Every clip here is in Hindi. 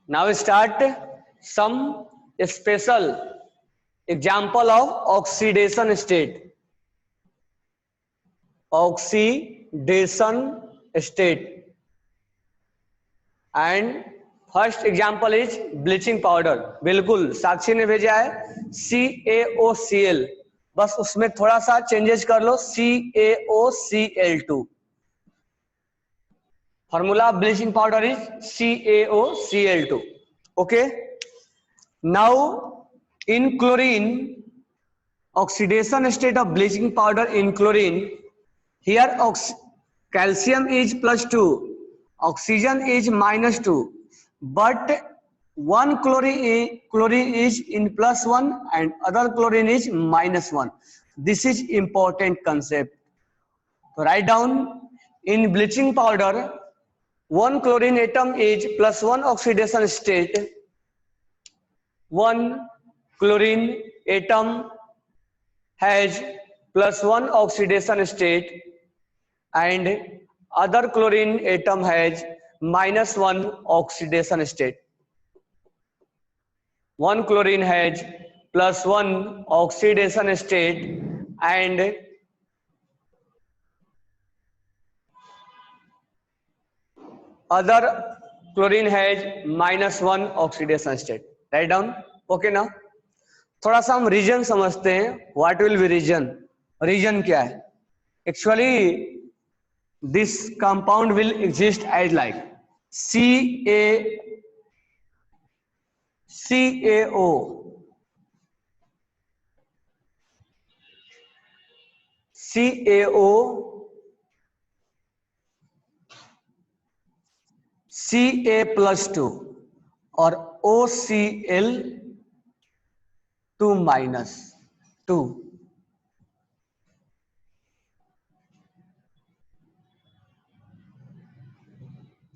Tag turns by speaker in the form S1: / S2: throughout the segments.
S1: Now start some special example of oxidation state. Oxidation state. And first example is bleaching powder. बिल्कुल साक्षी ने भेजा है CaOCl, बस उसमें थोड़ा सा चेंजेस कर लो, CaOCl2. Formula bleaching powder is CaOCl2. Okay. Now in chlorine, oxidation state of bleaching powder in chlorine, here calcium is +2, oxygen is -2, but one chlorine is in +1 and other chlorine is -1. This is important concept. So write down, in bleaching powder one chlorine atom is +1 oxidation state, one chlorine atom has +1 oxidation state and other chlorine atom has -1 oxidation state. One chlorine has +1 oxidation state and other chlorine has -1 oxidation state. Write down. Okay. now थोड़ा सा हम रीजन समझते हैं. What will be reason? Reason क्या है? Actually this compound will exist as like CaO, Ca+2 और OCl2-2.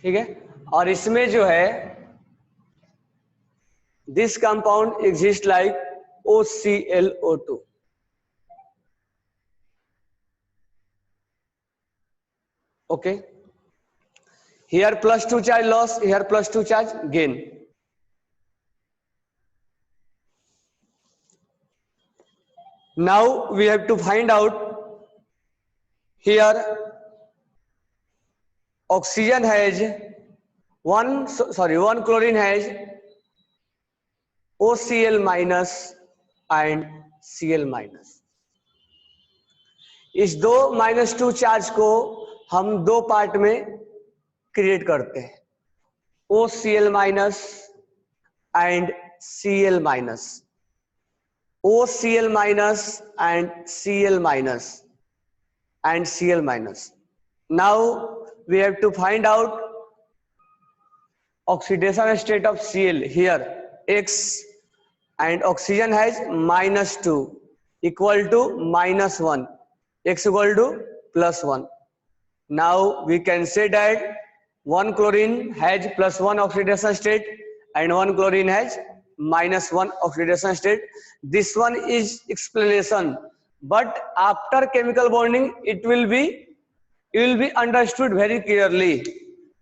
S1: ठीक है. और इसमें जो है this compound exist like OClO2. Okay. Here +2 charge loss, here +2 charge gain. Now we have to find out, here oxygen has one chlorine has OCl- and Cl-. इस दो -2 चार्ज को हम दो पार्ट में क्रिएट करते हैं, OCl- and Cl-. OCl- and Cl-. Now we have to find out oxidation state of Cl. Here X and oxygen has -2 equal to -1, X equal to +1. Now we can say that one chlorine has +1 oxidation state and one chlorine has -1 oxidation state. This one is explanation, but after chemical bonding it will be understood very clearly.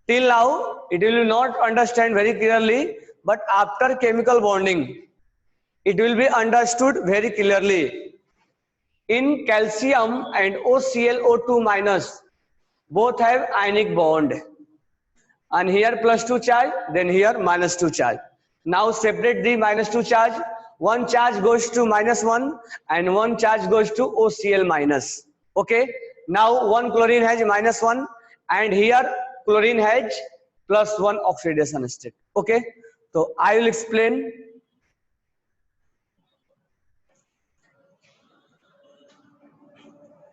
S1: Till now it will not understand very clearly, but after chemical bonding it will be understood very clearly. In calcium and OClO2- both have ionic bond, and here +2 charge, then here -2 charge. Now separate the -2 charge. One charge goes to -1 and one charge goes to OCl-. Okay. Now one chlorine has -1 and here chlorine has +1 oxidation state. Okay. So I will explain.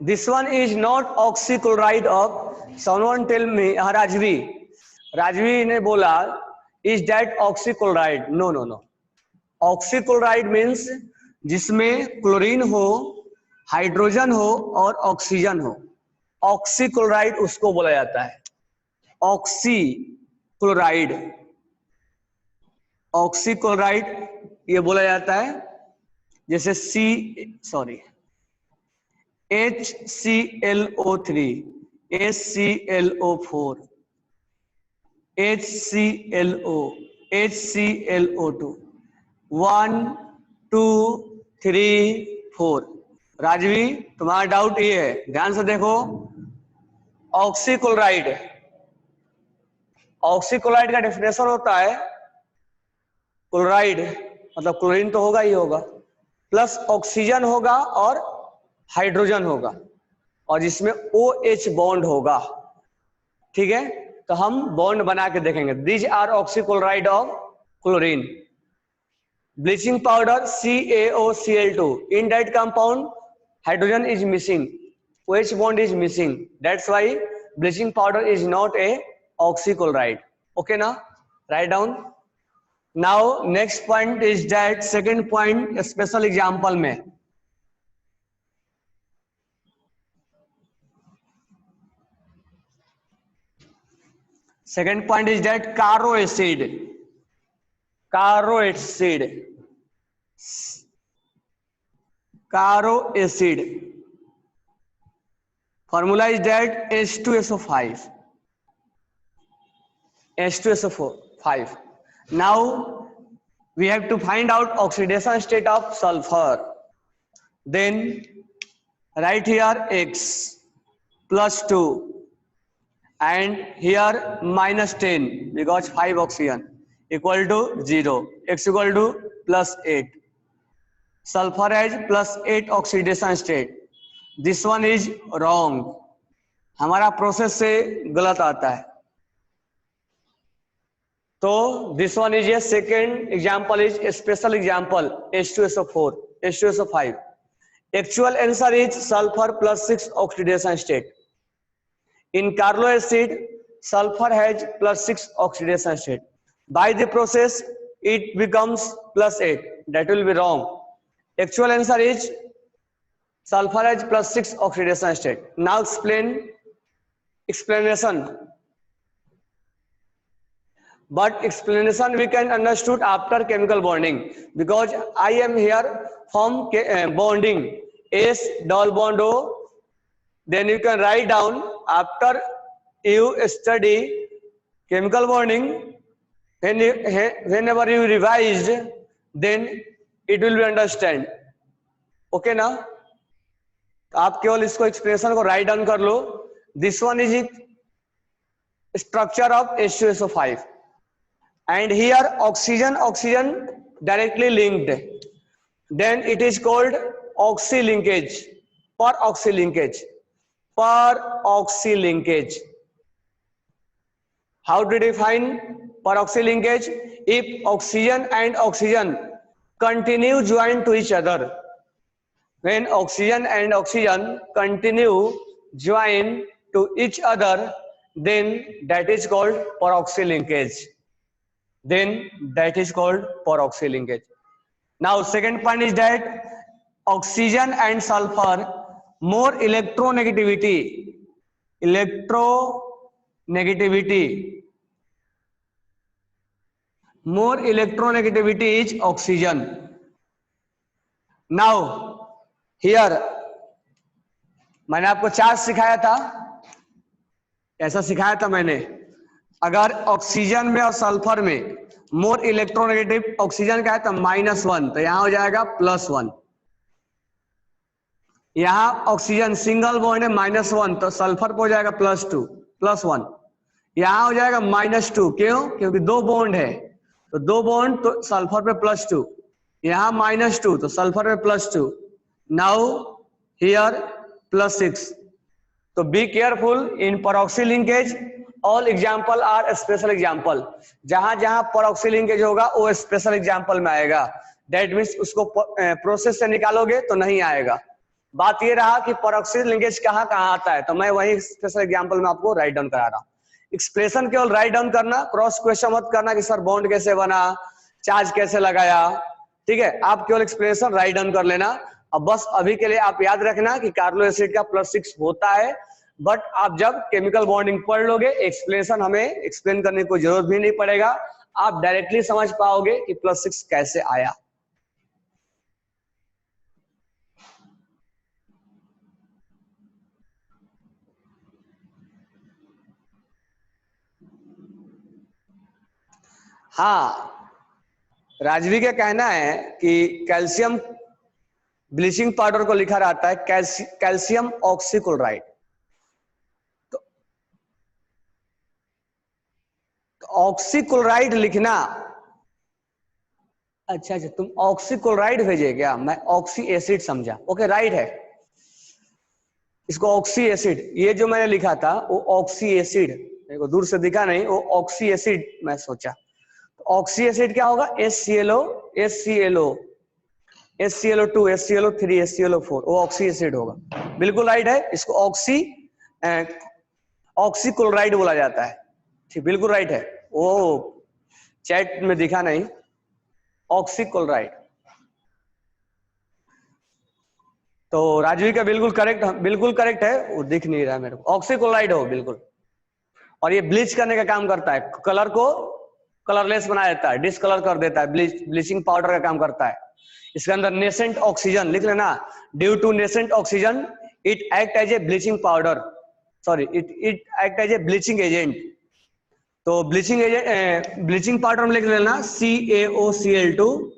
S1: This one is not oxychloride of. Someone tell me, Rajvi ने बोला, is that oxychloride? No. Oxychloride means जिसमें क्लोरीन हो, हाइड्रोजन हो और ऑक्सीजन हो, ऑक्सीक्लोराइड उसको बोला जाता है. ऑक्सीक्लोराइड ये बोला जाता है. जैसे HClO3, HClO4, HClO, HClO2 1 2 3 4। Rajvi तुम्हारा डाउट ये है, ध्यान से देखो, ऑक्सीक्लोराइड, ऑक्सीक्लोराइड का डेफिनेशन होता है क्लोराइड मतलब क्लोरीन तो होगा ही होगा, प्लस ऑक्सीजन होगा और हाइड्रोजन होगा, और जिसमें OH बॉन्ड होगा। ठीक है, तो हम बॉन्ड बना के देखेंगे। These are oxychloride of chlorine. Bleaching powder CaOCl2, in that compound hydrogen is missing, OH bond is missing, that's why bleaching powder is not a oxychloride. Okay na, write down. Now next point is that second point special example में, second point is that caro acid, caro acid, caro acid formula is that H2SO5, H2SO5. Now we have to find out oxidation state of sulfur. Then write here X plus 2 and here minus 10 because 5 oxygen equal to 0. X equal to plus 8. Sulfur has plus 8 oxidation state. This one is wrong. हमारा प्रोसेस से गलत आता है, तो this one is a second example is special example H2SO4, H2SO5. Actual answer is sulfur plus 6 oxidation state. In Carlo acid, sulfur has plus 6 oxidation state. By the process, it becomes plus 8. That will be wrong. Actual answer is sulfur has plus 6 oxidation state. Now explanation. But explanation we can understood after chemical bonding, because I am here from bonding S double bond O. Then you can write down after you study chemical bonding, whenever you revised, then it will be understand. Okay ना, आप केवल इसको एक्सप्रेशन को राइट डाउन कर लो. This one is structure of H2SO5 and here oxygen directly linked, then it is called oxy linkage, per oxy linkage. How to define per oxy linkage? If oxygen and oxygen continue join to each other, when oxygen and oxygen continue join to each other, then that is called peroxy linkage. Now second point is that oxygen and sulfur more electronegativity is oxygen. Now here मैंने आपको चार्ज सिखाया था, ऐसा सिखाया था मैंने. अगर ऑक्सीजन में और सल्फर में मोर इलेक्ट्रोनेगेटिव, ऑक्सीजन का है तो -1, तो यहां हो जाएगा +1. यहां ऑक्सीजन सिंगल बॉन्ड है -1, तो सल्फर पे हो जाएगा +2 +1. यहां हो जाएगा -2, क्यों? क्योंकि 2 बॉन्ड है, तो 2 बॉन्ड तो सल्फर पे +2. यहां -2 तो सल्फर पे +2. Now here +6. तो be careful in peroxy linkage. All example are special example. जहां जहां पेरोक्सी लिंकेज होगा वो स्पेशल एग्जाम्पल में आएगा. दैट मीन्स उसको प्रोसेस से निकालोगे तो नहीं आएगा. बात ये रहा कि पेरोक्सी लिंकेज कहाँ कहाँ आता है, तो मैं वही स्पेशल एग्जाम्पल में आपको राइट डाउन करा रहा हूँ. एक्सप्रेशन केवल राइट डाउन करना, क्रॉस क्वेश्चन मत करना कि सर बॉन्ड कैसे बना, चार्ज कैसे लगाया. ठीक है, आप केवल एक्सप्रेशन राइट डाउन कर लेना. अब बस अभी के लिए आप याद रखना कि कार्लो एसिड का +6 होता है, बट आप जब केमिकल बॉन्डिंग पढ़ लोगे एक्सप्लेनेशन हमें एक्सप्लेन करने की जरूरत भी नहीं पड़ेगा, आप डायरेक्टली समझ पाओगे कि +6 कैसे आया. हाँ, राजवी का कहना है कि कैल्शियम ब्लीचिंग पाउडर को लिखा रहता है कैल्शियम ऑक्सीक्लोराइड। तो ऑक्सीक्लोराइड लिखना। अच्छा अच्छा, तुम ऑक्सीक्लोराइड भेजे क्या? मैं ऑक्सी एसिड समझा। ओके, राइट है, इसको ऑक्सी एसिड, ये जो मैंने लिखा था वो ऑक्सी एसिड, मेरे को दूर से दिखा नहीं, वो ऑक्सी एसिड मैं सोचा। ऑक्सी एसिड क्या होगा? HClO, HClO, HClO2, HClO3, HClO4, वो ऑक्सी एसिड होगा। बिल्कुल राइट है, इसको ऑक्सीक्लोराइड बोला जाता है। ठीक, बिल्कुल राइट है, वो चैट में दिखा नहीं, ऑक्सीक्लोराइड। तो राजवी का बिल्कुल करेक्ट है, वो दिख नहीं रहा है मेरे को, ऑक्सीक्लोराइड हो बिल्कुल। और ये ब्लीच करने का काम करता है, कलर को कलरलेस बना देता है, डिसकलर कर देता है, ब्लीचिंग पाउडर का काम करता है। इसके अंदर नेसेंट ऑक्सीजन लिख लेना, due to nascent oxygen it act as a bleaching powder, sorry it act as a bleaching agent. तो ब्लीचिंग पाउडर में लिख लेना CaOCl2,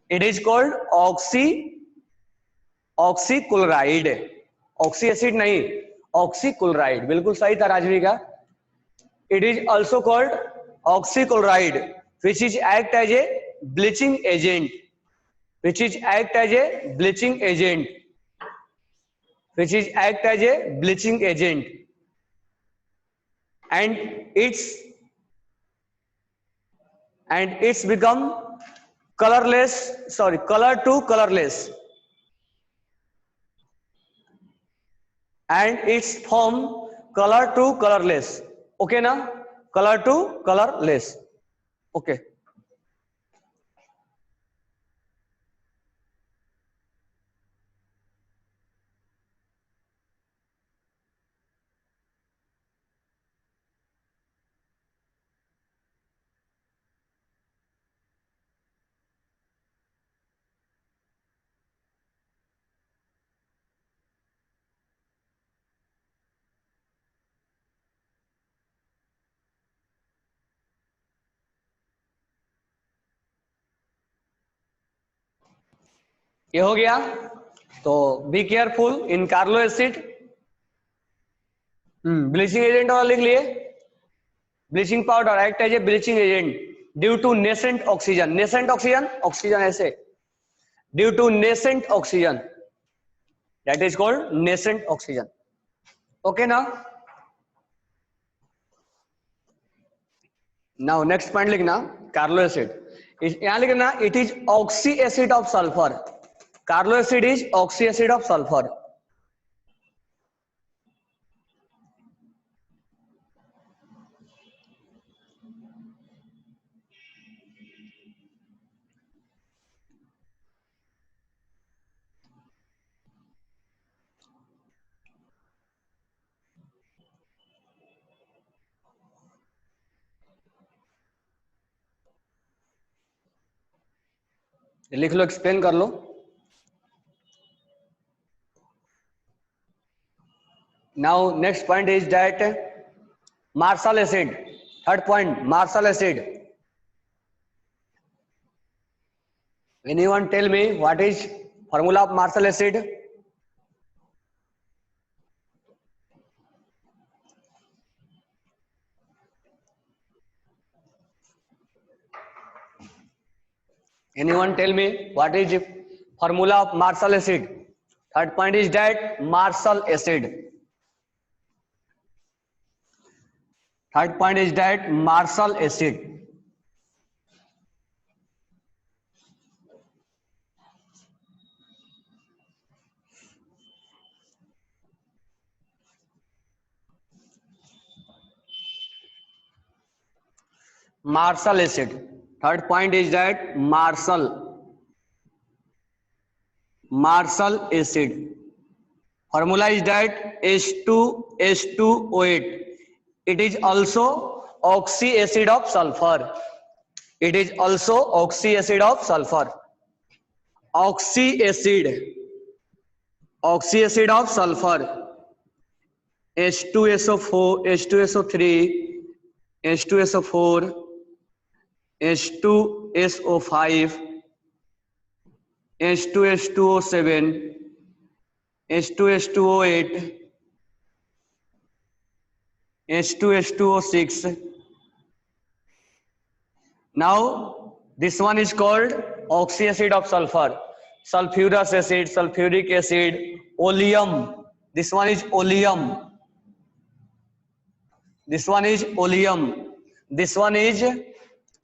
S1: it is called oxychloride, oxy acid नहीं, ऑक्सीक्लोराइड। बिल्कुल सही था राजवी का। It is also called oxychloride which is act as a bleaching agent, which is act as a bleaching agent, which is act as a bleaching agent, and it's become colorless, sorry, color to colorless, and its form color to colorless. Okay na, color to colorless. Okay, ये हो गया। तो be careful in Caro acid, bleaching agent वाला लिख लिए, bleaching powder act as a bleaching agent due to nascent oxygen, nascent oxygen, oxygen ऐसे, due to nascent oxygen, that is called nascent oxygen. Okay ना, नाउ नेक्स्ट पॉइंट लिखना, कार्लो एसिड, यहां लिखना it is oxy acid of sulphur, Caro acid is oxy acid of sulphur. लिख लो, एक्सप्लेन कर लो। Now next point is that Marshall acid, third point Marshall acid. Anyone tell me what is formula of Marshall acid? Anyone tell me what is the formula of Marshall acid? Third point is that Marshall acid. Third point is that Marshall acid. Marshall acid. Third point is that Marshall acid. Formula is that H2SO8. It is also oxy acid of sulfur. It is also oxy acid of sulfur. Oxy acid of sulfur. H2SO4, H2SO3, H2SO4, H2SO5, H2H2O7, H2H2O8, H2H2O6. Now this one is called oxyacid of sulfur. Sulfurous acid, sulfuric acid, oleum. This one is oleum. This one is oleum. This one is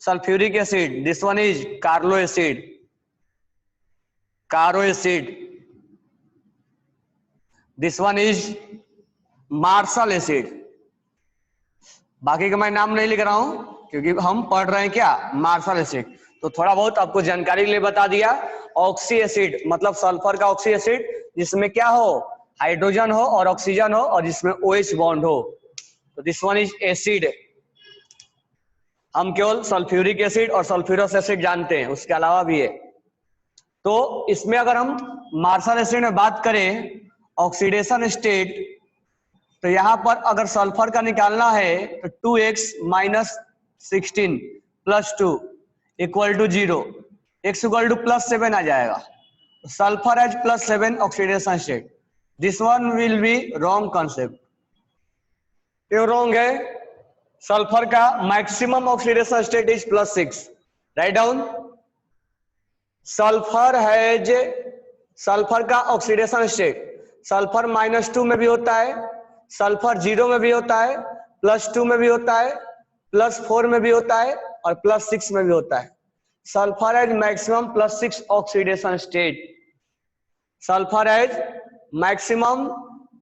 S1: sulfuric acid. This one is Carlo acid. Caro acid. This one is Marshall acid. बाकी का मैं नाम नहीं लिख रहा हूं क्योंकि हम पढ़ रहे हैं क्या, मार्शल एसिड. तो थोड़ा बहुत आपको जानकारी के लिए बता दिया. ऑक्सी एसिड मतलब सल्फर का ऑक्सी एसिड जिसमें क्या हो, हाइड्रोजन हो और ऑक्सीजन हो और जिसमें OH बॉन्ड हो. तो दिस वन इज एसिड. हम केवल सल्फ्यूरिक एसिड और सल्फ्यूरस एसिड जानते हैं, उसके अलावा भी है. तो इसमें अगर हम मार्शल एसिड में बात करें ऑक्सीडेशन स्टेट, तो यहां पर अगर सल्फर का निकालना है तो 2x - 16 + 2 = 0, x = +7 आ जाएगा. Sulphur as +7 oxidation state. This one will be wrong concept. क्यों रॉन्ग है? सल्फर का maximum oxidation state is +6. Right down. Sulphur has, sulphur का ऑक्सीडेशन स्टेट सल्फर -2 में भी होता है, सल्फर 0 में भी होता है, +2 में भी होता है, +4 में भी होता है और +6 में भी होता है. Sulphur has maximum +6 oxidation state. Sulphur has maximum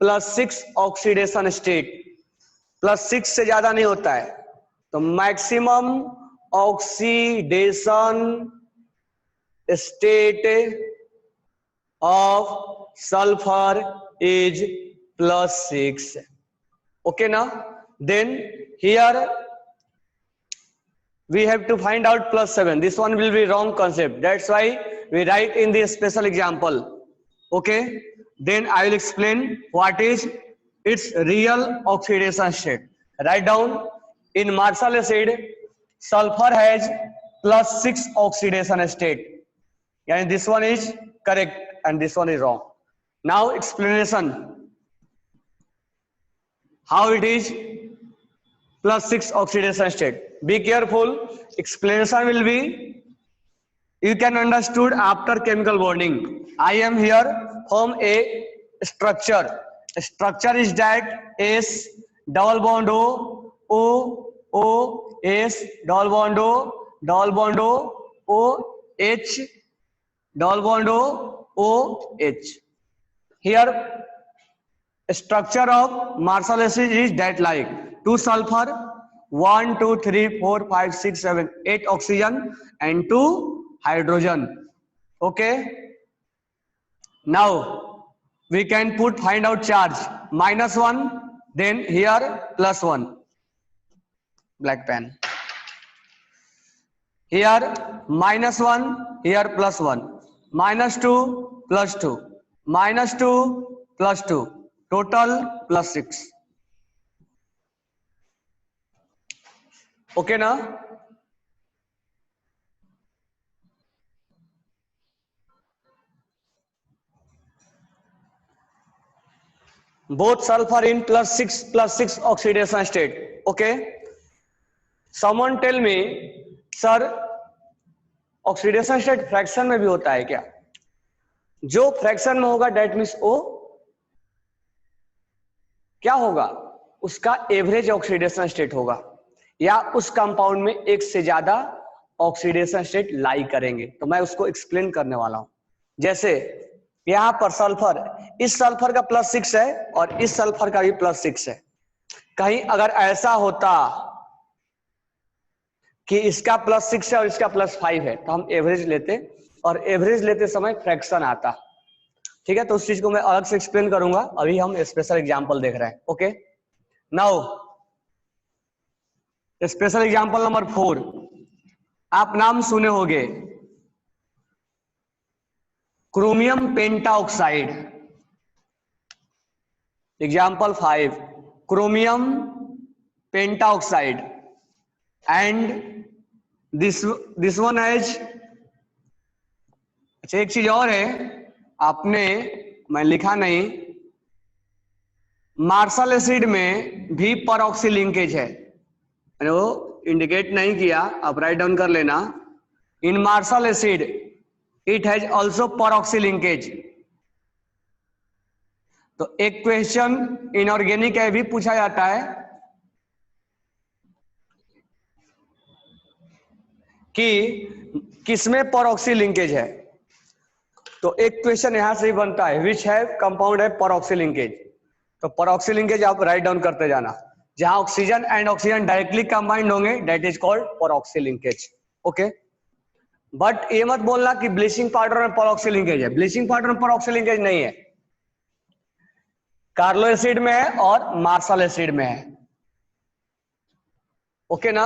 S1: +6 oxidation state. +6 से ज्यादा नहीं होता है. तो maximum oxidation state of sulfur is +6. Okay now, then here we have to find out +7. This one will be wrong concept, that's why we write in the special example. Okay, then I will explain what is its real oxidation state. Write down, in Marshall acid sulfur has +6 oxidation state. And this one is correct and this one is wrong. Now explanation how it is +6 oxidation state. Be careful. Explanation will be, you can understood after chemical bonding. I am here from a structure. Structure is that S double bond O, O, O, S double bond O, double bond O, O, H double bond O, OH. Here structure of Marshall acid is that like 2 sulfur, 1, 2, 3, 4, 5, 6, 7, 8 oxygen and 2 hydrogen. Okay. Now we can find out charge. -1, then here +1. Black pen. Here -1, here +1. -2 +2, -2 +2, total +6. Okay now. Both sulfur in +6 oxidation state. Okay. Someone tell me, sir oxidation state fraction में भी होता है क्या? जो फ्रैक्शन में होगा डेट मीन्स ओ क्या होगा, उसका एवरेज ऑक्सीडेशन स्टेट होगा या उस कंपाउंड में एक से ज्यादा ऑक्सीडेशन स्टेट लाई करेंगे. तो मैं उसको एक्सप्लेन करने वाला हूं. जैसे यहां पर सल्फर, इस सल्फर का +6 है और इस सल्फर का भी +6 है. कहीं अगर ऐसा होता कि इसका +6 है और इसका +5 है तो हम एवरेज लेते और एवरेज लेते समय फ्रैक्शन आता. ठीक है, तो उस चीज को मैं अलग से एक्सप्लेन करूंगा. अभी हम स्पेशल एग्जांपल देख रहे हैं. Okay, now special example number 4. आप नाम सुने होंगे chromium pentoxide. Example 5 chromium pentoxide and this one has, अच्छा एक चीज और है, आपने, मैं लिखा नहीं, मार्शल एसिड में भी परऑक्सी लिंकेज है, मैंने वो इंडिकेट नहीं किया, आप राइट डाउन कर लेना। In Marshall acid it has also peroxy linkage. तो एक क्वेश्चन इनऑर्गेनिक है भी पूछा जाता है कि किसमें परऑक्सी लिंकेज है, तो एक क्वेश्चन यहां से ही बनता है, विच है कंपाउंड है परऑक्सी लिंकेज। तो परऑक्सी लिंकेज आप राइट डाउन करते जाना, जहां oxygen and oxygen directly combined होंगे that is called peroxy linkage. Okay, but ये मत बोलना कि ब्लीचिंग पाउडर में परऑक्सी लिंकेज है, ब्लीचिंग पाउडर में परऑक्सी लिंकेज नहीं है, कार्लो एसिड में है और मार्शल एसिड में है। ओके ना।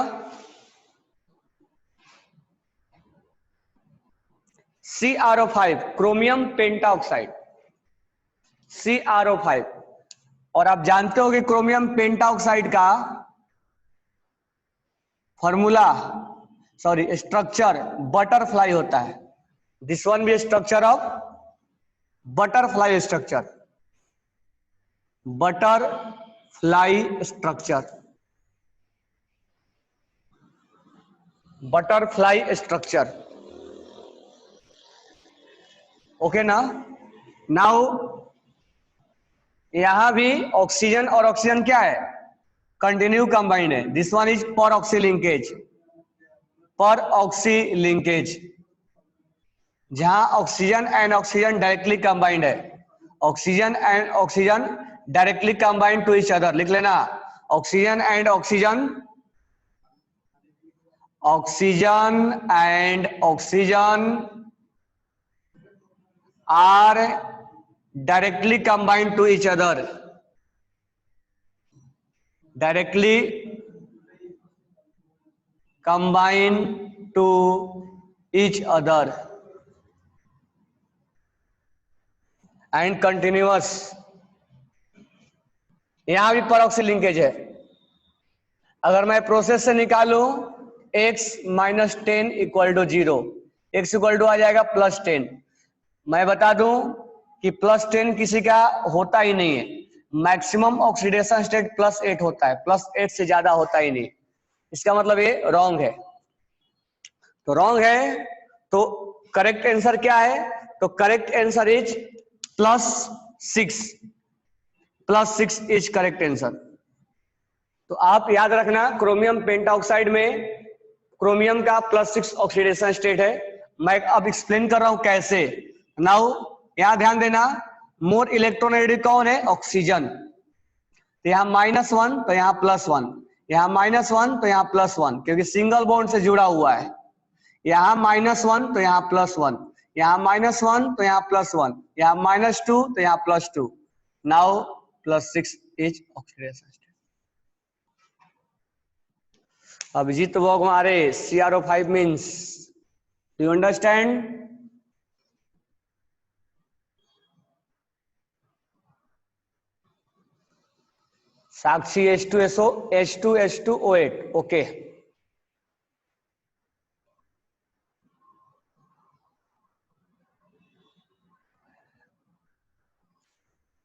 S1: CrO5 क्रोमियम पेंटाऑक्साइड, CrO5, और आप जानते हो कि क्रोमियम पेंटाऑक्साइड का फॉर्मूला, सॉरी स्ट्रक्चर बटरफ्लाई होता है। दिस वन भी structure of butterfly structure, butterfly structure, butterfly structure. Okay ना। नाउ यहां भी ऑक्सीजन और ऑक्सीजन क्या है, कंटिन्यू कंबाइंड है। This one is peroxy linkage, peroxy linkage, जहां oxygen and oxygen directly combined है, oxygen and oxygen directly combined to each other, लिख लेना, oxygen and oxygen, oxygen and oxygen are directly combined to each other, directly combined to each other and continuous। यहां भी परऑक्सी लिंकेज है। अगर मैं प्रोसेस से निकालूं x minus 10 equal to 0, x equal to आ जाएगा +10। मैं बता दूं कि +10 किसी का होता ही नहीं है, मैक्सिमम ऑक्सीडेशन स्टेट +8 होता है, +8 से ज्यादा होता ही नहीं। इसका मतलब ये रॉन्ग है। तो रॉन्ग है तो करेक्ट आंसर क्या है, तो correct answer is +6, +6 is correct answer. तो आप याद रखना, क्रोमियम पेंटाऑक्साइड में क्रोमियम का +6 ऑक्सीडेशन स्टेट है। मैं अब एक्सप्लेन कर रहा हूं कैसे। नाउ यहां ध्यान देना, मोर इलेक्ट्रोनेगेटिव कौन है, ऑक्सीजन। तो यहां -1 तो यहां +1, यहां -1 तो यहां +1, क्योंकि सिंगल बॉन्ड से जुड़ा हुआ है। यहां -1 तो यहां +1, यहां -1 तो यहां +1, यहां -2 तो यहां +2। Now +6 is oxidation state. Abhijit हमारे CrO5 means, do you understand? Sakshi H2SO, H2H2O8। Okay,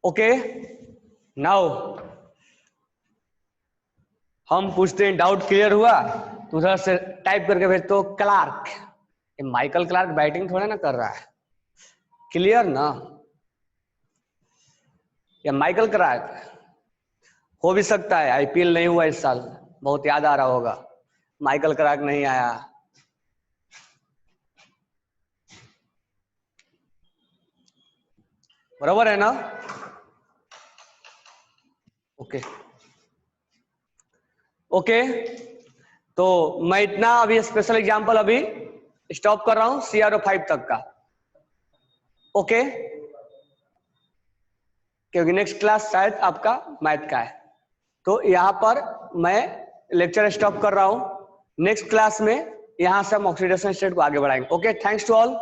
S1: okay. Now हम पूछते हैं, डाउट क्लियर हुआ तो उधर से टाइप करके भेज दो क्लार्क। ये माइकल क्लार्क बैटिंग थोड़ा ना कर रहा है, क्लियर ना। या माइकल क्लार्क हो भी सकता है, IPL नहीं हुआ इस साल, बहुत याद आ रहा होगा, माइकल क्लार्क नहीं आया। बराबर है ना। Okay, okay. तो मैं इतना अभी स्पेशल एग्जांपल अभी स्टॉप कर रहा हूं CrO5 तक का। ओके, क्योंकि नेक्स्ट क्लास शायद आपका मैथ का है। तो यहां पर मैं लेक्चर स्टॉप कर रहा हूं, नेक्स्ट क्लास में यहां से हम ऑक्सीडेशन स्टेट को आगे बढ़ाएंगे। Okay, thanks to all.